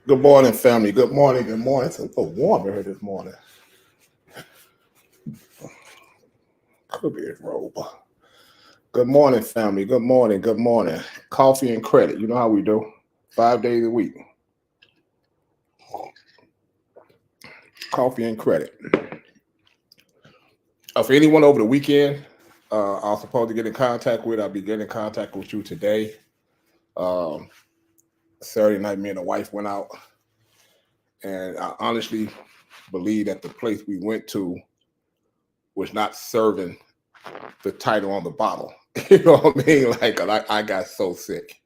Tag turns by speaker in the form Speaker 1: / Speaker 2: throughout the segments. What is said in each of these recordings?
Speaker 1: Good morning, family. Good morning. Good morning. It's a little warm here this morning. Could be his robe. Good morning, family. Good morning. Good morning. Coffee and credit. You know how we do. 5 days a week. Coffee and credit. For anyone over the weekend, I was supposed to get in contact with, I'll be getting in contact with you today. Saturday night, me and the wife went out. And I honestly believe that the place we went to was not serving the title on the bottle. You know what I mean? Like I got so sick.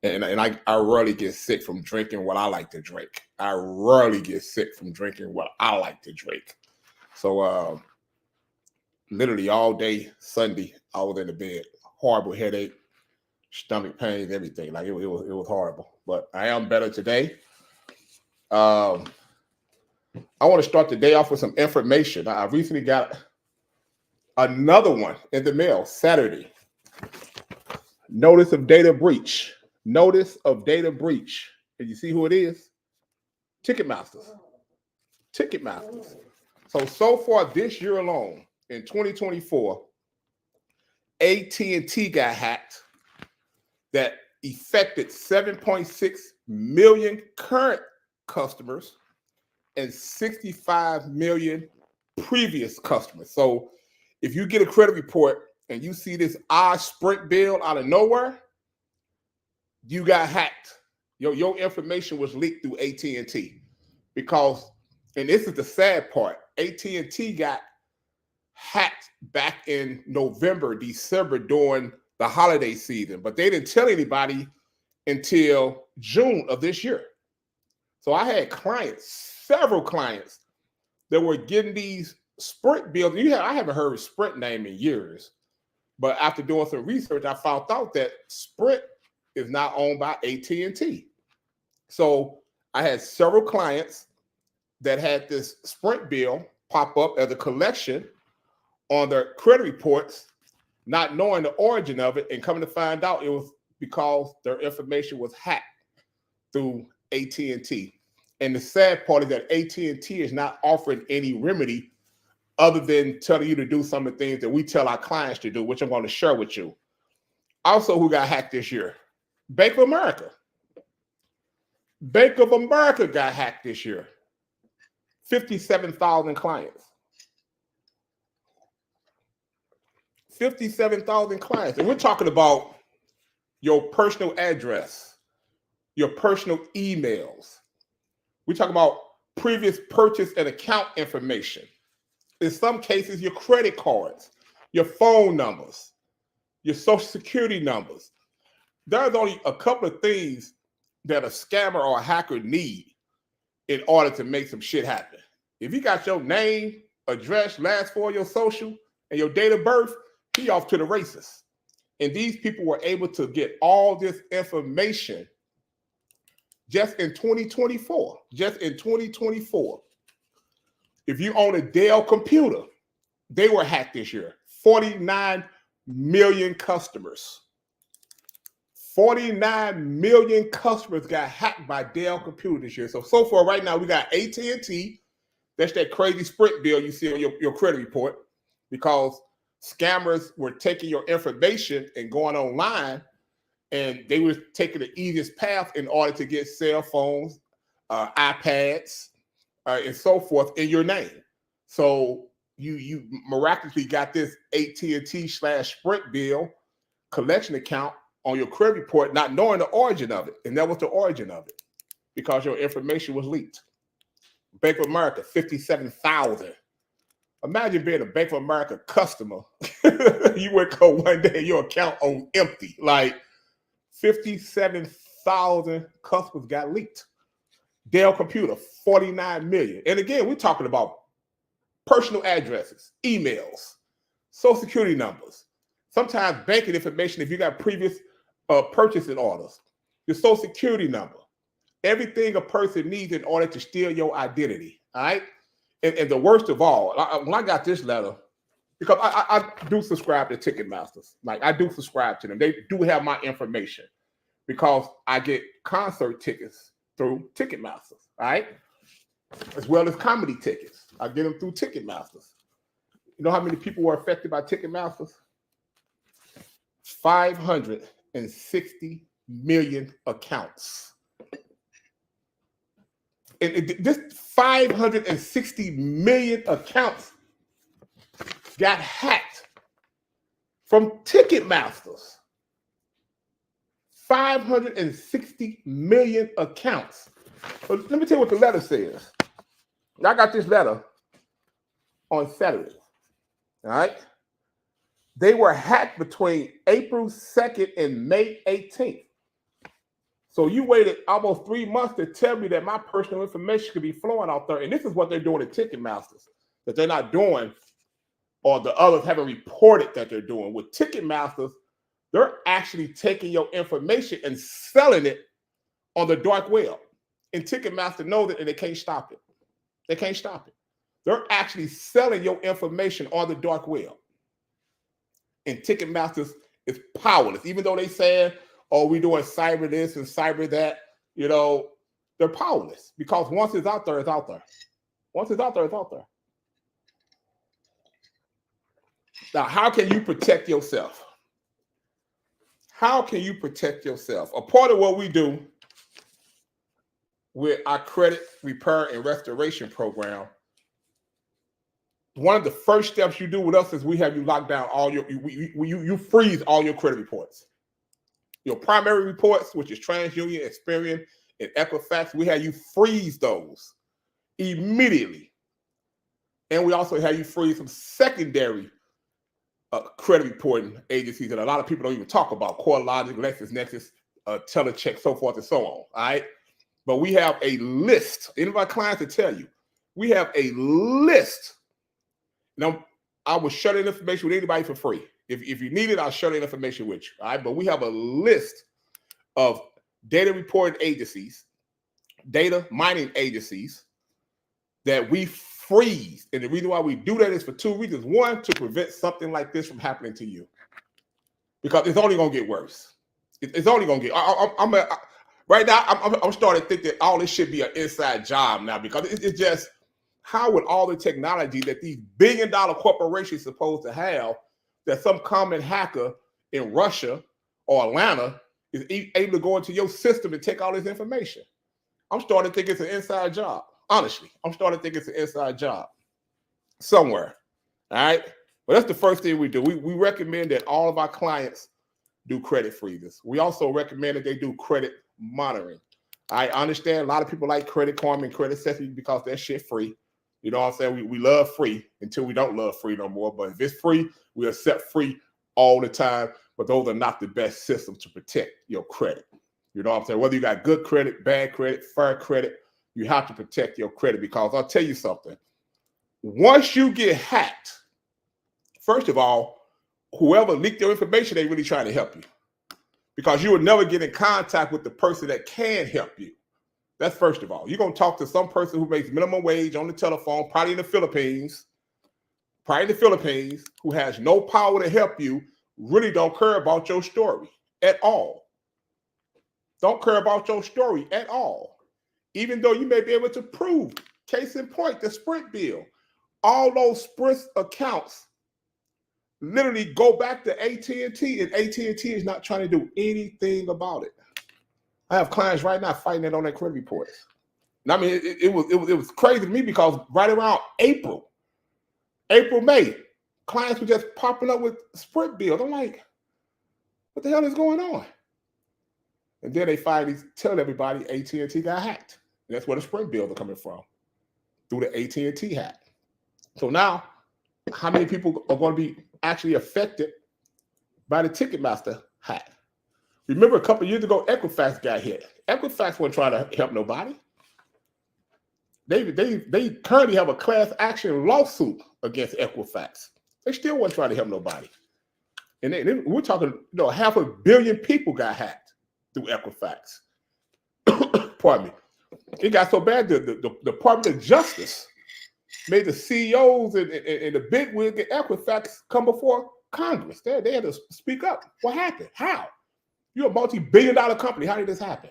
Speaker 1: And I rarely get sick from drinking what I like to drink. I rarely get sick from drinking what I like to drink. So literally all day Sunday, I was in the bed. Horrible headache, stomach pains, everything. Like it was horrible. But I am better today. I want to start the day off with some information. I recently got another one in the mail Saturday. Notice of data breach. Notice of data breach. And you see who it is? Ticketmasters. Ticketmasters. So far this year alone, in 2024, AT&T got hacked that affected 7.6 million current customers and 65 million previous customers. So if you get a credit report and you see this odd Sprint bill out of nowhere, you got hacked. Your information was leaked through AT&T because, and this is the sad part, AT&T got hacked back in November, December during the holiday season, but they didn't tell anybody until June of this year. So I had clients, several clients, that were getting these Sprint bills. I haven't heard of Sprint name in years, but after doing some research, I found out that Sprint is now owned by AT&T. So I had several clients that had this Sprint bill pop up as a collection on their credit reports, not knowing the origin of it, and coming to find out it was because their information was hacked through AT&T. And the sad part is that AT&T is not offering any remedy other than telling you to do some of the things that we tell our clients to do, which I'm going to share with you. Also, who got hacked this year? Bank of America. Bank of America got hacked this year. 57,000 clients. 57,000 clients. And we're talking about your personal address, your personal emails. We talk about previous purchase and account information. In some cases, your credit cards, your phone numbers, your social security numbers. There's only a couple of things that a scammer or a hacker need in order to make some shit happen. If you got your name, address, last four of your social, and your date of birth, he off to the races. And these people were able to get all this information just in 2024. Just in 2024. If you own a Dell computer, they were hacked this year. 49 million customers. 49 million customers got hacked by Dell computer this year. So far right now, we got AT&T. That's that crazy Sprint bill you see on your credit report, because scammers were taking your information and going online, and they were taking the easiest path in order to get cell phones, iPads, and so forth in your name. So you miraculously got this AT&T/Sprint bill collection account on your credit report, not knowing the origin of it. And that was the origin of it, because your information was leaked. Bank of America, 57,000. Imagine being a Bank of America customer. You wake up one day and your account on empty. Like 57,000 customers got leaked. Dell computer, 49 million. And again, we're talking about personal addresses, emails, social security numbers, sometimes banking information if you got previous purchasing orders, your social security number, everything a person needs in order to steal your identity. All right. And the worst of all, when I got this letter, because I do subscribe to Ticketmasters. Like I do subscribe to them. They do have my information, because I get concert tickets through Ticketmasters, all right? As well as comedy tickets. I get them through Ticketmasters. You know how many people were affected by Ticketmasters? 560 million accounts. And this 560 million accounts got hacked from Ticketmasters. 560 million accounts. But let me tell you what the letter says. I got this letter on Saturday. All right. They were hacked between April 2nd and May 18th. So you waited almost 3 months to tell me that my personal information could be flowing out there. And this is what they're doing at Ticketmasters that they're not doing, or the others haven't reported that they're doing. With Ticketmasters, they're actually taking your information and selling it on the dark web. And Ticketmaster knows it, and they can't stop it. They can't stop it. They're actually selling your information on the dark web. And Ticketmasters is powerless. Even though they say, oh, we're doing cyber this and cyber that, you know, they're powerless. Because once it's out there, it's out there. Once it's out there, it's out there. Now, how can you protect yourself? How can you protect yourself? A part of what we do with our credit repair and restoration program, one of the first steps you do with us is we have you lock down all your, you freeze all your credit reports. Your primary reports, which is TransUnion, Experian, and Equifax, we have you freeze those immediately. And we also have you freeze some secondary credit reporting agencies that a lot of people don't even talk about: CoreLogic, LexisNexis, Telecheck, so forth and so on. All right. But we have a list. Any of our clients will tell you, we have a list. Now, I will share that information with anybody for free. If you need it, I'll share that information with you. All right. But we have a list of data reporting agencies, data mining agencies that we freeze. And the reason why we do that is for two reasons. One, to prevent something like this from happening to you, because it's only going to get worse. It's only going to get. Right now, I'm starting to think that all this should be an inside job now, because it's just, how would all the technology that these billion-dollar corporations supposed to have, that some common hacker in Russia or Atlanta is able to go into your system and take all this information? I'm starting to think it's an inside job. Honestly, I'm starting to think it's an inside job somewhere. All right. But that's the first thing we do. We recommend that all of our clients do credit freezes. We also recommend that they do credit monitoring. I understand a lot of people like Credit Karma and Credit Sesame because that shit free. You know what I'm saying? We love free until we don't love free no more. But if it's free, we accept free all the time. But those are not the best systems to protect your credit. You know what I'm saying? Whether you got good credit, bad credit, fair credit, you have to protect your credit, because I'll tell you something. Once you get hacked, first of all, whoever leaked your information, they really trying to help you, because you will never get in contact with the person that can help you. That's first of all. You're going to talk to some person who makes minimum wage on the telephone, probably in the Philippines, who has no power to help you, really don't care about your story at all. Don't care about your story at all. Even though you may be able to prove, case in point, the Sprint bill. All those Sprint accounts literally go back to AT&T, and AT&T is not trying to do anything about it. I have clients right now fighting it on their credit reports. And I mean, it was crazy to me, because right around April, May, clients were just popping up with Sprint bills. I'm like, what the hell is going on? And then they finally tell everybody AT&T got hacked. And that's where the Sprint bills are coming from, through the AT&T hack. So now, how many people are going to be actually affected by the Ticketmaster hack? Remember, a couple of years ago, Equifax got hit. Equifax wasn't trying to help nobody. They currently have a class action lawsuit against Equifax. They still wasn't trying to help nobody. And we're talking, 500 million people got hacked through Equifax. Pardon me. It got so bad that the Department of Justice made the CEOs and the bigwig at Equifax come before Congress. They had to speak up. What happened? How? You're a multi-billion-dollar company. How did this happen?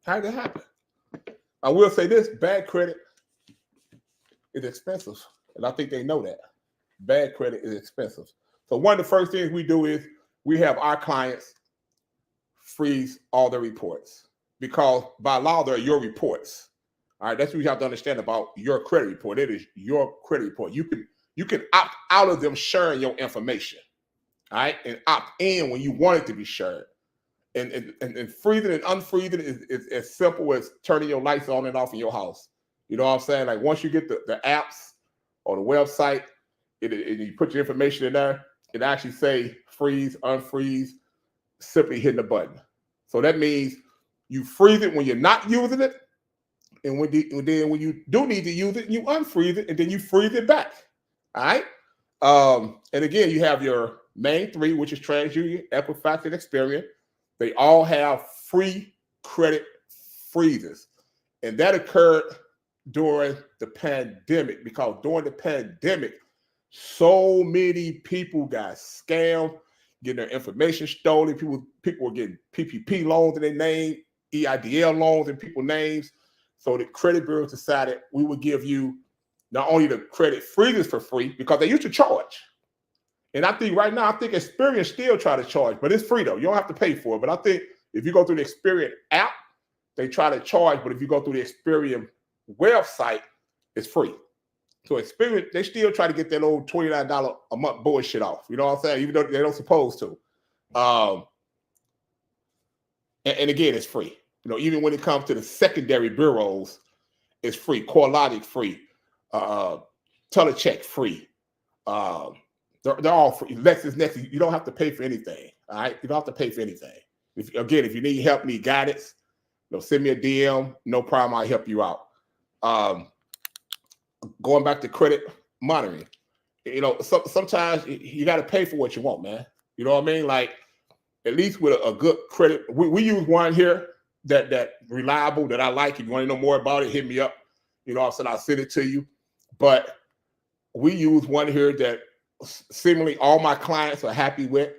Speaker 1: How did it happen? I will say this, bad credit is expensive. And I think they know that. Bad credit is expensive. So one of the first things we do is we have our clients freeze all their reports because by law, they're your reports. All right, that's what you have to understand about your credit report. It is your credit report. You can opt out of them sharing your information. All right, and opt in when you want it to be shared. And freezing and unfreezing is as simple as turning your lights on and off in your house. You know what I'm saying? Like once you get the apps or the website, and you put your information in there, it actually say freeze, unfreeze, simply hitting the button. So that means you freeze it when you're not using it, and then when you do need to use it, you unfreeze it, and then you freeze it back. All right. And again, you have your main three, which is TransUnion, Equifax, and Experian. They all have free credit freezes. And that occurred during the pandemic because during the pandemic, so many people got scammed, getting their information stolen. People were getting PPP loans in their name, EIDL loans in people's names. So the credit bureaus decided we would give you not only the credit freezes for free because they used to charge. And I think right now, I think Experian still try to charge, but it's free though. You don't have to pay for it. But I think if you go through the Experian app, they try to charge. But if you go through the Experian website, it's free. So Experian, they still try to get that old $29 a month bullshit off. You know what I'm saying? Even though they don't supposed to. And again, it's free. You know, even when it comes to the secondary bureaus, it's free. CoreLogic free. Telecheck free. They're all free. LexisNexis, you don't have to pay for anything. All right, you don't have to pay for anything. If you need help, need guidance, send me a DM. No problem, I'll help you out. Going back to credit monitoring, sometimes you got to pay for what you want, man. You know what I mean? Like at least with a good credit, we use one here that reliable that I like. If you want to know more about it, hit me up. You know, I'll send it to you. But we use one here that seemingly all my clients are happy with.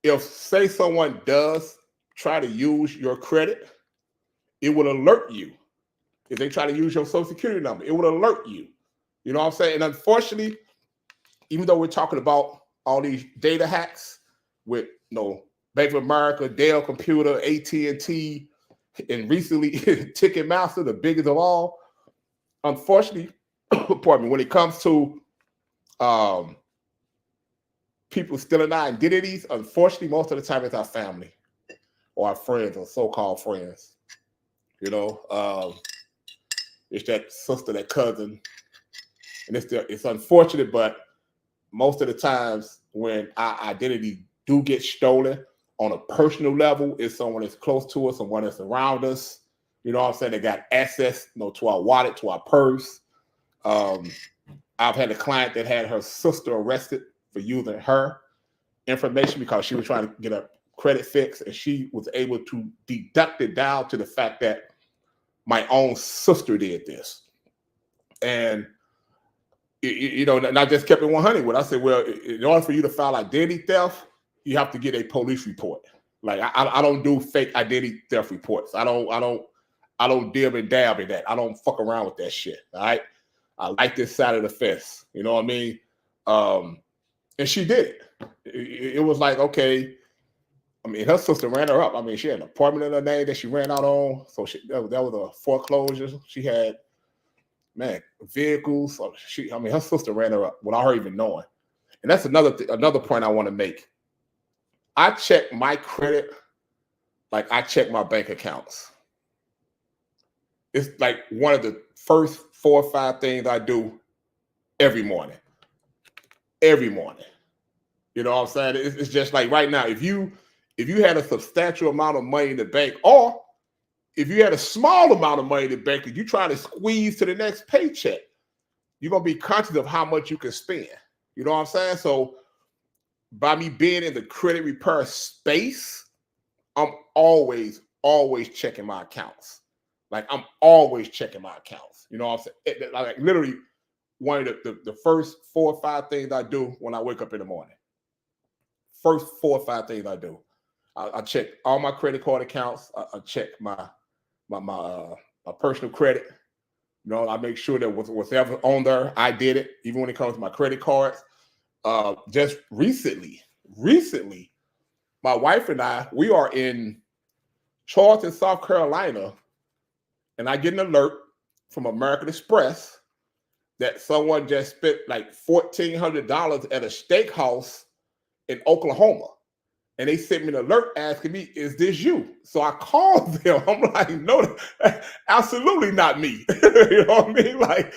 Speaker 1: If say someone does try to use your credit, it will alert you. If they try to use your social security number, it will alert you. You know what I'm saying? And unfortunately, even though we're talking about all these data hacks with Bank of America, Dell Computer, AT&T, and recently Ticketmaster, the biggest of all, unfortunately, pardon me, when it comes to people stealing our identities, unfortunately, most of the time it's our family or our friends or so-called friends. It's that sister, that cousin. And it's unfortunate, but most of the times when our identity do get stolen on a personal level, it's someone that's close to us, someone that's around us. You know what I'm saying? They got access to our wallet, to our purse. I've had a client that had her sister arrested for using her information because she was trying to get a credit fix, and she was able to deduct it down to the fact that my own sister did this. And, and I just kept it 100 with. I said, well, in order for you to file identity theft, you have to get a police report. Like I don't do fake identity theft reports. I don't dib and dab in that. I don't fuck around with that shit. All right. I like this side of the fence. You know what I mean? And she did it. It was like, okay. I mean, her sister ran her up. I mean, she had an apartment in her name that she ran out on. So that was a foreclosure. She had, vehicles. So her sister ran her up without her even knowing. And that's another point I want to make. I check my credit like I check my bank accounts. It's like one of the first 4 or 5 things I do every morning. Every morning. You know what I'm saying? It's just like right now, if you had a substantial amount of money in the bank, or if you had a small amount of money in the bank and you try to squeeze to the next paycheck, you're going to be conscious of how much you can spend. You know what I'm saying? So by me being in the credit repair space, I'm always checking my accounts. Like I'm always checking my accounts. You know what I'm saying? Like literally one of the first 4 or 5 things I do when I wake up in the morning. First 4 or 5 things I do. I check all my credit card accounts. I check my personal credit. You know, I make sure that whatever on there, I did it. Even when it comes to my credit cards. Just recently, my wife and I, we are in Charleston, South Carolina, and I get an alert from American Express that someone just spent like $1,400 at a steakhouse in Oklahoma. And they sent me an alert asking me, is this you? So I called them. I'm like, no, absolutely not me. You know what I mean? Like,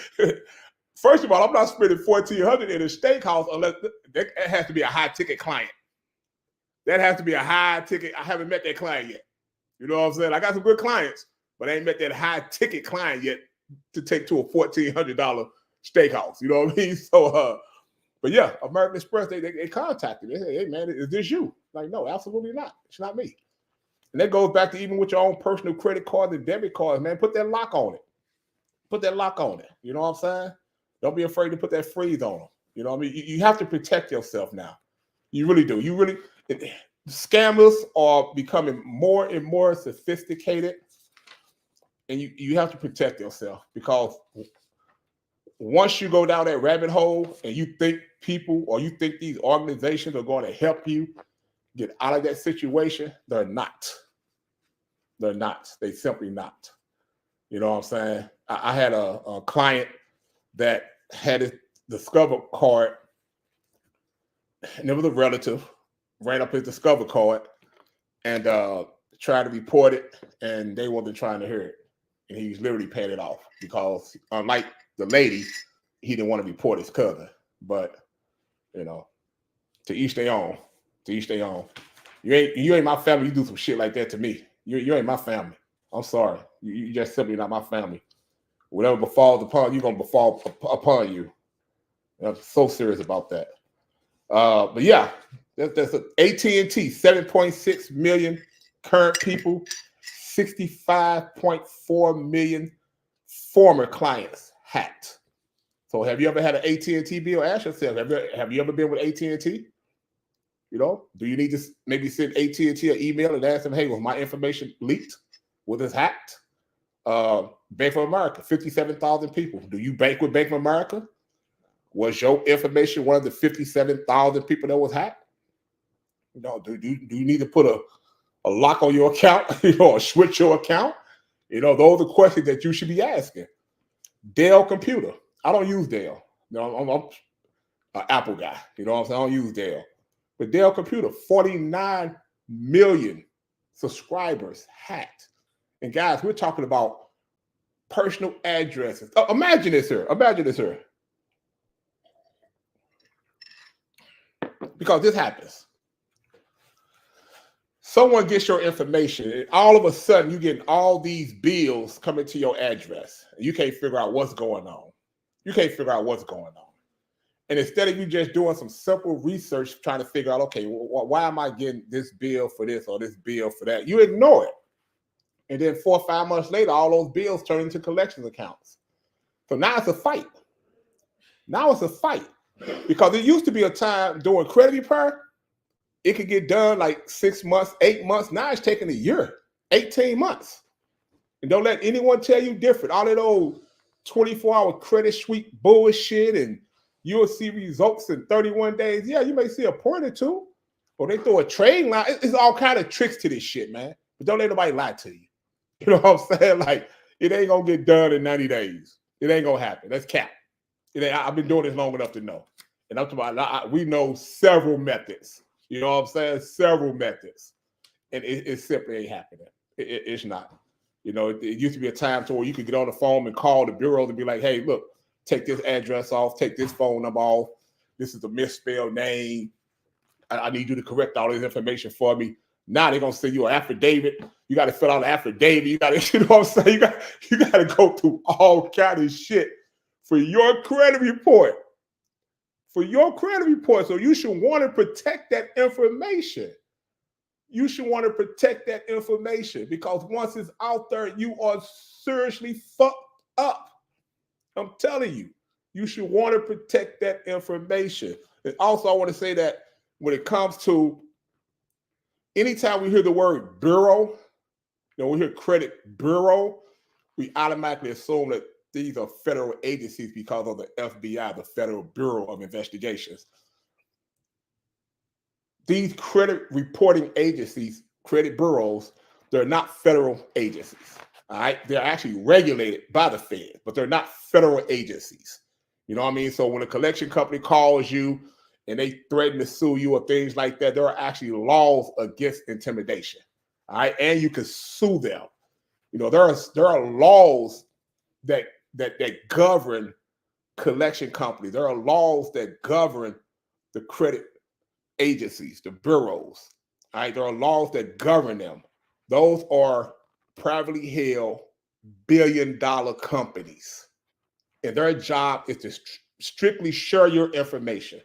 Speaker 1: first of all, I'm not spending $1,400 in a steakhouse unless it has to be a high ticket client. That has to be a high ticket. I haven't met that client yet. You know what I'm saying? I got some good clients, but I ain't met that high ticket client yet to take to a $1,400 steakhouse. You know what I mean? So, but yeah, American Express, they contacted me. They said, hey, man, is this you? Like, no, absolutely not. It's not me. And that goes back to even with your own personal credit card and debit cards, man. Put that lock on it. Put that lock on it. You know what I'm saying? Don't be afraid to put that freeze on them. You know what I mean? You have to protect yourself now. You really do. Scammers are becoming more and more sophisticated, and you have to protect yourself, because once you go down that rabbit hole and you think people or you think these organizations are going to help you get out of that situation, they're not. They're not. They simply not. You know what I'm saying? I had a client that had his Discover card, and it was a relative, ran up his Discover card and tried to report it, and they wasn't trying to hear it. And he was literally paying it off because, unlike the lady, he didn't want to report his cousin. But, you know, to each their own. To each their own. You ain't my family. You do some shit like that to me. You ain't my family. I'm sorry. You just simply not my family. Whatever befalls upon you, gonna befall upon you. I'm so serious about that. But yeah, that's AT&T, 7.6 million current people, 65.4 million former clients hacked. So have you ever had an AT&T bill? Ask yourself, have you ever been with AT&T? You know, do you need to maybe send AT&T an email and ask them, hey, was my information leaked? Was this hacked? Bank of America, 57,000 people. Do you bank with Bank of America? Was your information one of the 57,000 people that was hacked? You know, do you need to put a lock on your account, you know, or switch your account? You know, those are questions that you should be asking. Dell computer. I don't use Dell. You know, I'm an Apple guy. You know what I'm saying? I don't use Dell. But Dell computer, 49 million subscribers hacked. And guys, we're talking about personal addresses. Oh, imagine this here. Because this happens. Someone gets your information, and all of a sudden you get all these bills coming to your address. And you can't figure out what's going on. And instead of you just doing some simple research, trying to figure out, okay, why am I getting this bill for this or this bill for that? You ignore it. And then 4 or 5 months later, all those bills turn into collections accounts. So now it's a fight. Because it used to be a time doing credit repair, it could get done like 6 months, 8 months. Now it's taking a year, 18 months. And don't let anyone tell you different. All that old 24-hour credit sweep bullshit, and you'll see results in 31 days. Yeah, you may see a point or two, or they throw a trade line. It's all kind of tricks to this shit, man. But don't let nobody lie to you. You know what I'm saying? Like, it ain't gonna get done in 90 days. It ain't gonna happen. That's cap. I've been doing this long enough to know. And I'm talking about, we know several methods. You know what I'm saying? Several methods. And it simply ain't happening. It's not. You know, it used to be a time to where you could get on the phone and call the bureau and be like, hey, look, take this address off, take this phone number off. This is a misspelled name. I need you to correct all this information for me. Now they're gonna send you an affidavit. You got to fill out an affidavit. You got to, you know what I'm saying? You got to go through all kind of shit for your credit report. So you should want to protect that information. Because once it's out there, you are seriously fucked up. I'm telling you, you should want to protect that information. And also, I want to say that when it comes to anytime we hear the word bureau, we hear credit bureau, we automatically assume that these are federal agencies because of the FBI, the Federal Bureau of Investigations. These credit reporting agencies, credit bureaus, they're not federal agencies. All right, they're actually regulated by the Fed, but they're not federal agencies. You know what I mean? So when a collection company calls you and they threaten to sue you or things like that, there are actually laws against intimidation. All right, and you can sue them. There are laws that govern collection companies. There are laws that govern the credit agencies, the bureaus. All right, there are laws that govern them. Those are privately held billion-dollar companies, and their job is to strictly share your information.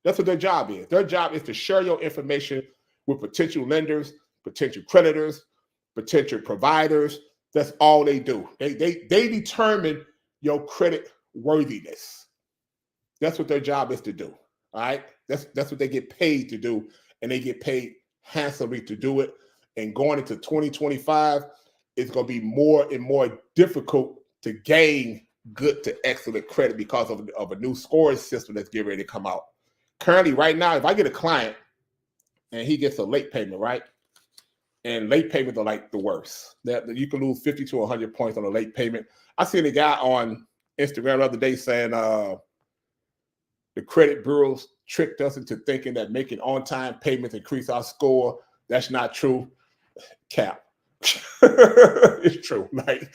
Speaker 1: That's what their job is. Their job is to share your information with potential lenders, potential creditors, potential providers. That's all they do. They determine your credit worthiness. That's what their job is to do. All right. That's what they get paid to do, and they get paid handsomely to do it. And going into 2025, it's going to be more and more difficult to gain good to excellent credit because of a new scoring system that's getting ready to come out. Currently, right now, if I get a client and he gets a late payment, right? And late payments are like the worst. That you can lose 50 to 100 points on a late payment. I seen a guy on Instagram the other day saying the credit bureaus tricked us into thinking that making on-time payments increase our score. That's not true. Cap. It's true. Like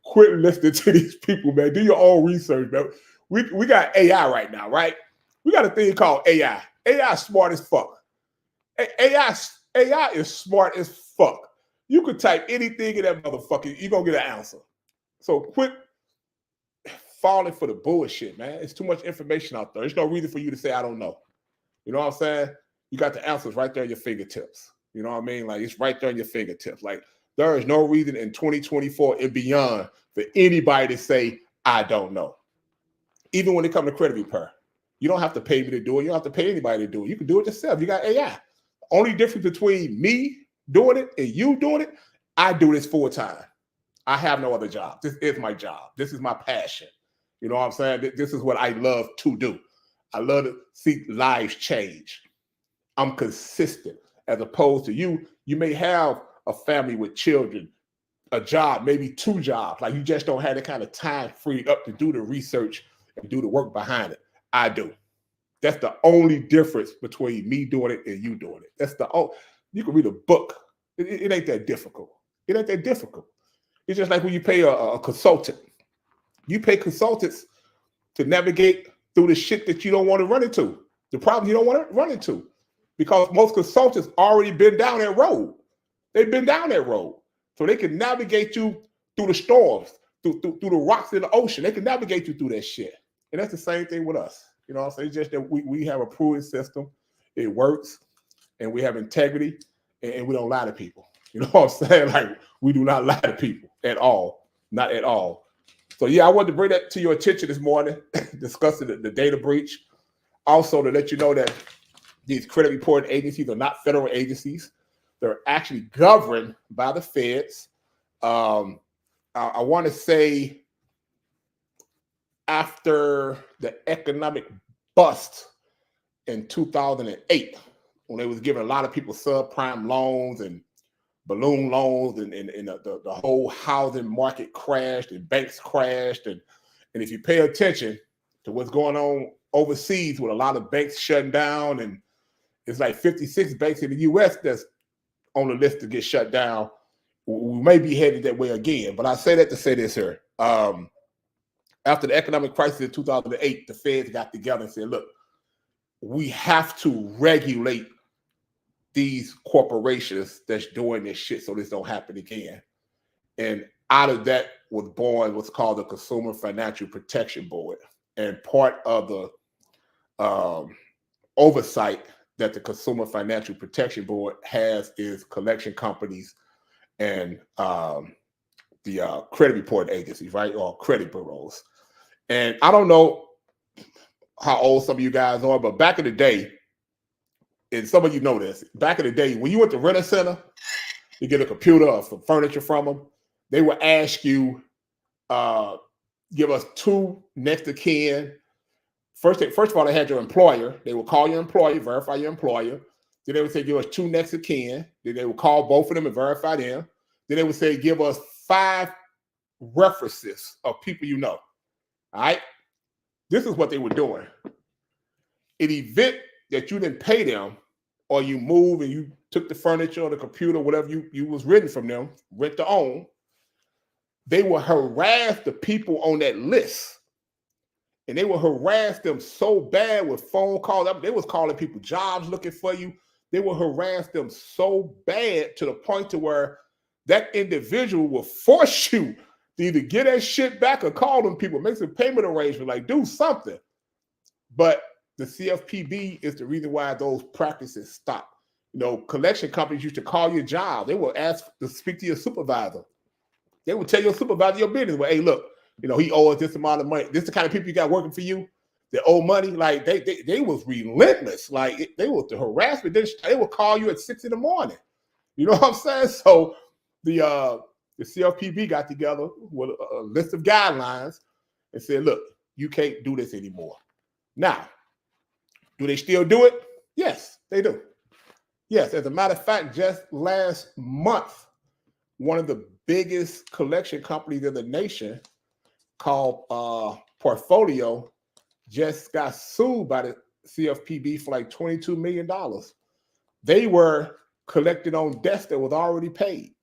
Speaker 1: quit listening to these people, man. Do your own research, man. We got AI right now, right? We got a thing called AI. AI is smart as fuck. AI is smart as fuck. You could type anything in that motherfucker, you're gonna get an answer. So quit falling for the bullshit, man. It's too much information out there. There's no reason for you to say, I don't know. You know what I'm saying? You got the answers right there in your fingertips. You know what I mean? Like, it's right there in your fingertips. Like, there is no reason in 2024 and beyond for anybody to say, I don't know. Even when it comes to credit repair, you don't have to pay me to do it. You don't have to pay anybody to do it. You can do it yourself. You got AI. Only difference between me doing it and you doing it, I do this full time. I have no other job. This is my job. This is my passion. You know what I'm saying? This is what I love to do. I love to see lives change. I'm consistent as opposed to you. You may have a family with children, a job, maybe two jobs. Like, you just don't have the kind of time freed up to do the research and do the work behind it. I do. That's the only difference between me doing it and you doing it. That's you can read a book. It ain't that difficult. It ain't that difficult. It's just like when you pay a consultant. You pay consultants to navigate through the shit that you don't want to run into, the problems you don't want to run into, because most consultants already been down that road. They've been down that road. So they can navigate you through the storms, through the rocks in the ocean. They can navigate you through that shit. And that's the same thing with us. You know what I'm saying? It's just that we have a proven system. It works, and we have integrity, and we don't lie to people. You know what I'm saying? Like, we do not lie to people at all. Not at all. So, yeah, I wanted to bring that to your attention this morning, discussing the data breach. Also, to let you know that these credit reporting agencies are not federal agencies. They're actually governed by the feds. I want to say after the economic bust in 2008, when they was giving a lot of people subprime loans and balloon loans, and the whole housing market crashed and banks crashed. And if you pay attention to what's going on overseas with a lot of banks shutting down, and it's like 56 banks in the U.S. that's on the list to get shut down, we may be headed that way again. But I say that to say this here. After the economic crisis in 2008, the feds got together and said, look, we have to regulate these corporations that's doing this shit so this don't happen again. And out of that was born what's called the Consumer Financial Protection Board. And part of the oversight that the Consumer Financial Protection Board has is collection companies and the credit reporting agencies, right? Or credit bureaus. And I don't know how old some of you guys are, but back in the day, and some of you know this, back in the day, when you went to Rent-A-Center, you get a computer or some furniture from them, they would ask you, give us 2 next of kin. First of all, they had your employer. They would call your employer, verify your employer. Then they would say, give us 2 next of kin. Then they would call both of them and verify them. Then they would say, give us 5 references of people you know. All right? This is what they were doing. In the event that you didn't pay them, or you moved and you took the furniture or the computer, whatever you was renting from them, rent to own, they will harass the people on that list. And they will harass them so bad with phone calls. They was calling people jobs looking for you. They will harass them so bad to the point to where that individual will force you to either get that shit back or call them people, make some payment arrangement, like do something. But the CFPB is the reason why those practices stop. You know, collection companies used to call your job. They will ask to speak to your supervisor. They will tell your supervisor your business. Well, hey, look, you know, he owes this amount of money. This is the kind of people you got working for you that owe money. Like they was relentless. Like they was the harassment. They would call you at 6 in the morning. You know what I'm saying? So the CFPB got together with a list of guidelines and said, look, you can't do this anymore. Now, do they still do it? Yes, they do. Yes, as a matter of fact, just last month, one of the biggest collection companies in the nation called Portfolio just got sued by the CFPB for like $22 million. They were collecting on debts that was already paid.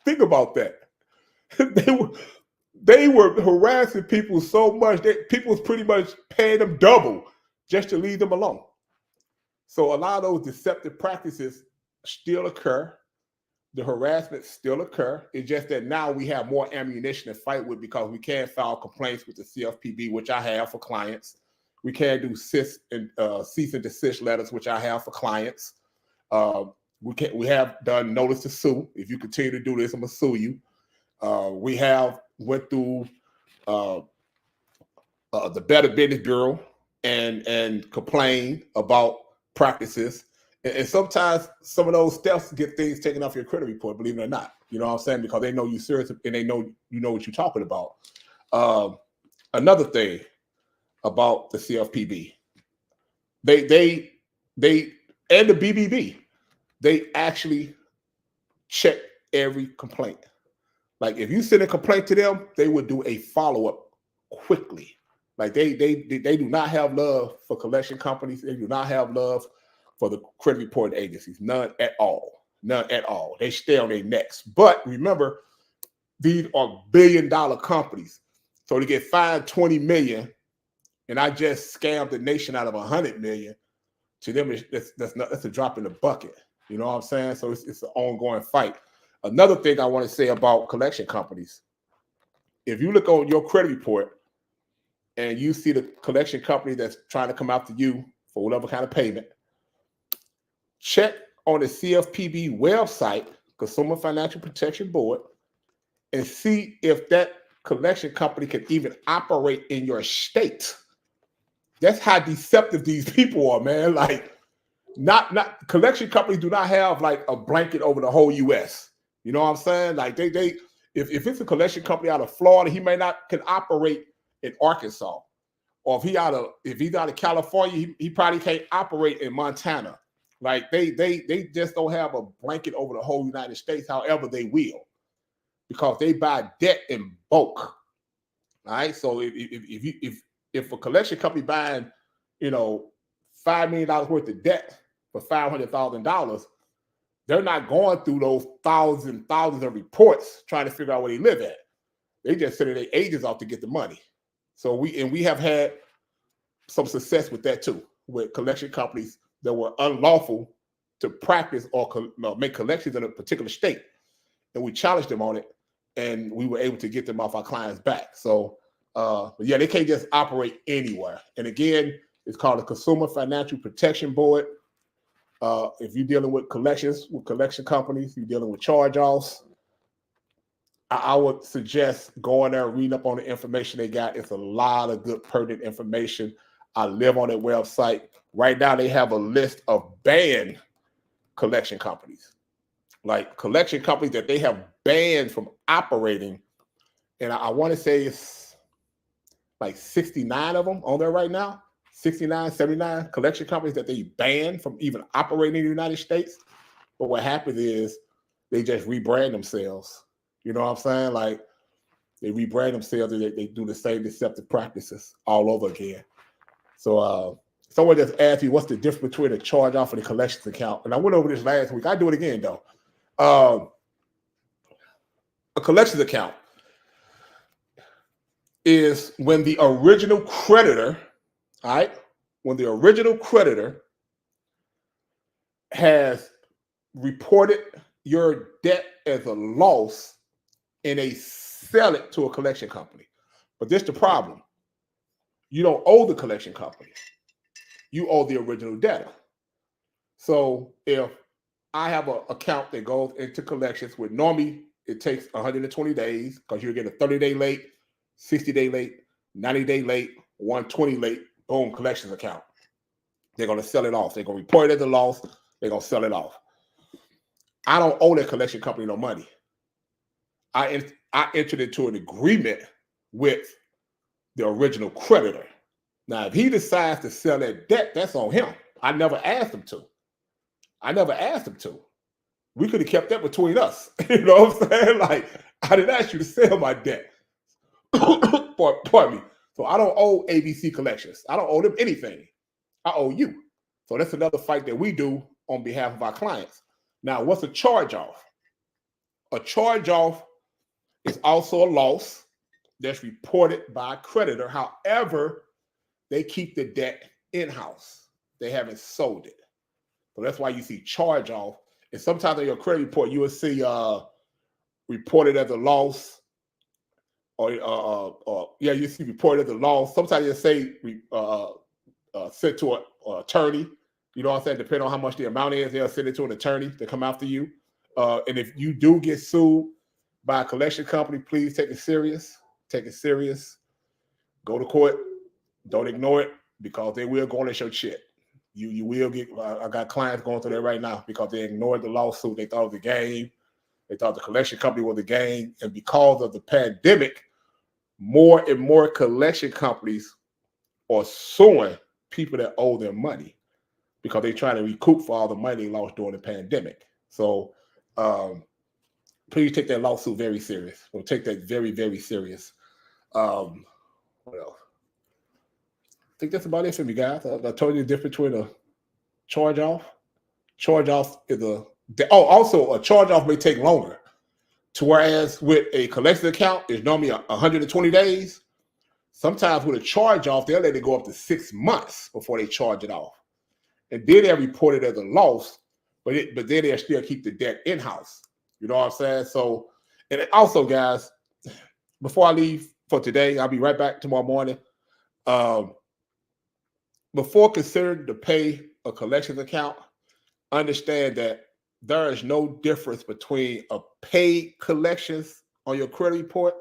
Speaker 1: Think about that. They were harassing people so much that people was pretty much paying them double just to leave them alone. So a lot of those deceptive practices still occur. The harassment still occur. It's just that now we have more ammunition to fight with because we can't file complaints with the CFPB, which I have for clients. We can't do cease and desist letters, which I have for clients. We have done notice to sue. If you continue to do this, I'm gonna sue you. We have went through the Better Business Bureau and complained about practices. And sometimes some of those steps get things taken off your credit report, believe it or not. You know what I'm saying? Because they know you're serious and they know you know what you're talking about. Another thing about the CFPB, they and the BBB, they actually check every complaint. Like if you send a complaint to them, they would do a follow-up quickly. Like they do not have love for collection companies. They do not have love for the credit reporting agencies. None at all. None at all. They stay on their necks. But remember, these are billion-dollar companies. So to get fined $20 million, and I just scammed the nation out of $100 million, to them, that's a drop in the bucket. You know what I'm saying? So it's an ongoing fight. Another thing I want to say about collection companies, if you look on your credit report and you see the collection company that's trying to come after you for whatever kind of payment, check on the CFPB website, Consumer Financial Protection Board, and see if that collection company can even operate in your state. That's how deceptive these people are, man. Like, not collection companies do not have like a blanket over the whole U.S. You know what I'm saying? Like if it's a collection company out of Florida, he may not can operate in Arkansas, or if he's out of California, he probably can't operate in Montana. Like they just don't have a blanket over the whole United States. However, they will, because they buy debt in bulk. All right. So if a collection company buying, $5 million worth of debt for $500,000, they're not going through those thousands of reports trying to figure out where they live at. They just send their agents out to get the money. So we have had some success with that too, with collection companies that were unlawful to practice or make collections in a particular state, and we challenged them on it, and we were able to get them off our clients' back. So, but yeah, they can't just operate anywhere. And again, it's called the Consumer Financial Protection Board. If you're dealing with collections, with collection companies, you're dealing with charge-offs, I would suggest going there and reading up on the information they got. It's a lot of good pertinent information. I live on their website. Right now, they have a list of banned collection companies, like collection companies that they have banned from operating. And I want to say it's like 69 of them on there right now, 69, 79 collection companies that they banned from even operating in the United States. But what happens is they just rebrand themselves. You know what I'm saying? Like they rebrand themselves and they do the same deceptive practices all over again. So someone just asked me what's the difference between a charge off and a collections account. And I went over this last week. I do it again though. A collections account is when the original creditor, all right, when the original creditor has reported your debt as a loss and they sell it to a collection company. But this is the problem. You don't owe the collection company. You owe the original debtor. So if I have an account that goes into collections with normally it takes 120 days because you get a 30-day late, 60-day late, 90-day late, 120 late, boom, collections account. They're going to sell it off. They're going to report it as a loss. They're going to sell it off. I don't owe that collection company no money. I entered into an agreement with the original creditor. Now, if he decides to sell that debt, that's on him. I never asked him to. We could have kept that between us. You know what I'm saying? Like, I didn't ask you to sell my debt. Pardon me. So I don't owe ABC Collections. I don't owe them anything. I owe you. So that's another fight that we do on behalf of our clients. Now, what's a charge-off? A charge-off is also a loss that's reported by a creditor. However, they keep the debt in-house. They haven't sold it. So that's why you see charge-off. And sometimes on your credit report, you will see reported as a loss, or you see reported as a loss. Sometimes you say sent to an attorney. You know what I'm saying? Depending on how much the amount is, they'll send it to an attorney to come after you. And if you do get sued by a collection company, please take it serious. Take it serious. Go to court. Don't ignore it because they will go on at your shit. You will get. I got clients going through that right now because they ignored the lawsuit. They thought it was a game. They thought the collection company was a game. And because of the pandemic, more and more collection companies are suing people that owe them money because they're trying to recoup for all the money they lost during the pandemic. So please take that lawsuit very serious. We'll take that very, very serious. What else? I think that's about it for me, guys. I told you the difference between a charge-off. Charge-off is also a charge-off may take longer. Whereas with a collection account, it's normally 120 days. Sometimes with a charge-off, they'll let it go up to 6 months before they charge it off. And then they're reported as a loss, but then they'll still keep the debt in-house. You know what I'm saying? So, and also, guys, before I leave for today, I'll be right back tomorrow morning. Before considering to pay a collections account, understand that there is no difference between a paid collections on your credit report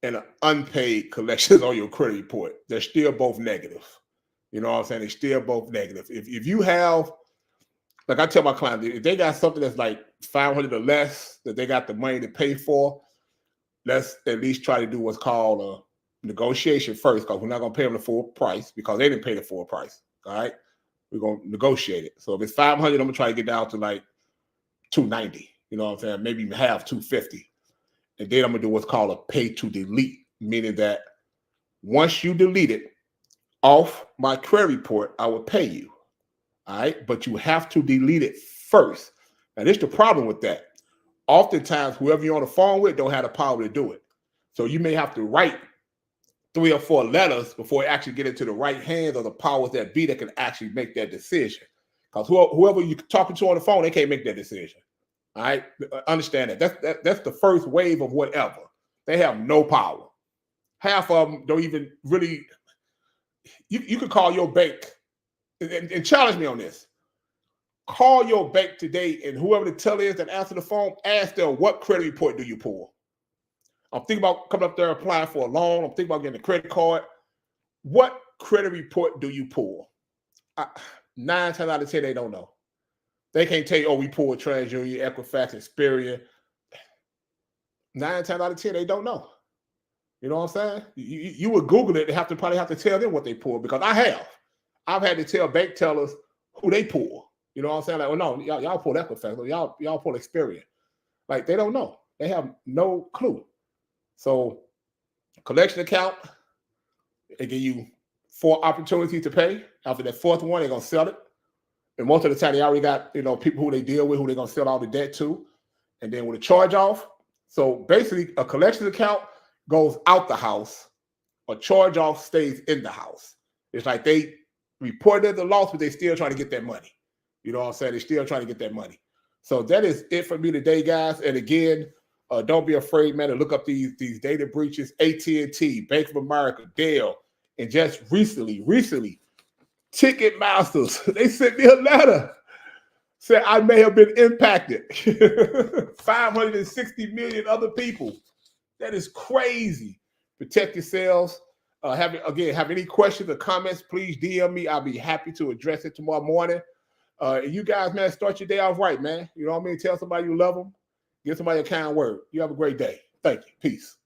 Speaker 1: and an unpaid collections on your credit report. They're still both negative. You know what I'm saying? They're still both negative. If you have, like I tell my clients, if they got something that's like $500 or less that they got the money to pay for, let's at least try to do what's called a negotiation first, because we're not going to pay them the full price because they didn't pay the full price. All right. We're going to negotiate it. So if it's 500, I'm going to try to get down to like 290. You know what I'm saying? Maybe even half 250. And then I'm going to do what's called a pay to delete, meaning that once you delete it off my credit report, I will pay you. All right. But you have to delete it first. Now, this is the problem with that. Oftentimes, whoever you're on the phone with don't have the power to do it. So you may have to write 3 or 4 letters before you actually get into the right hands of the powers that be that can actually make that decision. Because whoever you're talking to on the phone, they can't make that decision. All right? Understand that. That's the first wave of whatever. They have no power. Half of them don't even really. You could call your bank and challenge me on this. Call your bank today, and whoever the teller is that answer the phone, ask them, what credit report do you pull? I'm thinking about coming up there applying for a loan. I'm thinking about getting a credit card. What credit report do you pull? 9 times out of 10, they don't know. They can't tell you, oh, we pulled TransUnion, Equifax, Experian. 9 times out of 10, they don't know. You know what I'm saying? You would Google it. They probably have to tell them what they pulled, because I've had to tell bank tellers who they pull. You know what I'm saying? Like, well, no, y'all pull Equifax, y'all pull Experian. Like, they don't know. They have no clue. So, collection account, they give you 4 opportunities to pay. After that 4th one, they're gonna sell it. And most of the time, they already got, people who they deal with, who they're gonna sell all the debt to. And then with a charge off, so basically a collection account goes out the house, a charge off stays in the house. It's like they reported the loss, but they still trying to get that money. You know what I'm saying? They're still trying to get that money. So that is it for me today, guys. And again, don't be afraid, man, to look up these data breaches. AT&T, Bank of America, Dell, and just recently, Ticketmasters, they sent me a letter. Said I may have been impacted. 560 million other people. That is crazy. Protect yourselves. Have any questions or comments, please DM me. I'll be happy to address it tomorrow morning. You guys, man, start your day off right, man. You know what I mean? Tell somebody you love them. Give somebody a kind word. You have a great day. Thank you. Peace.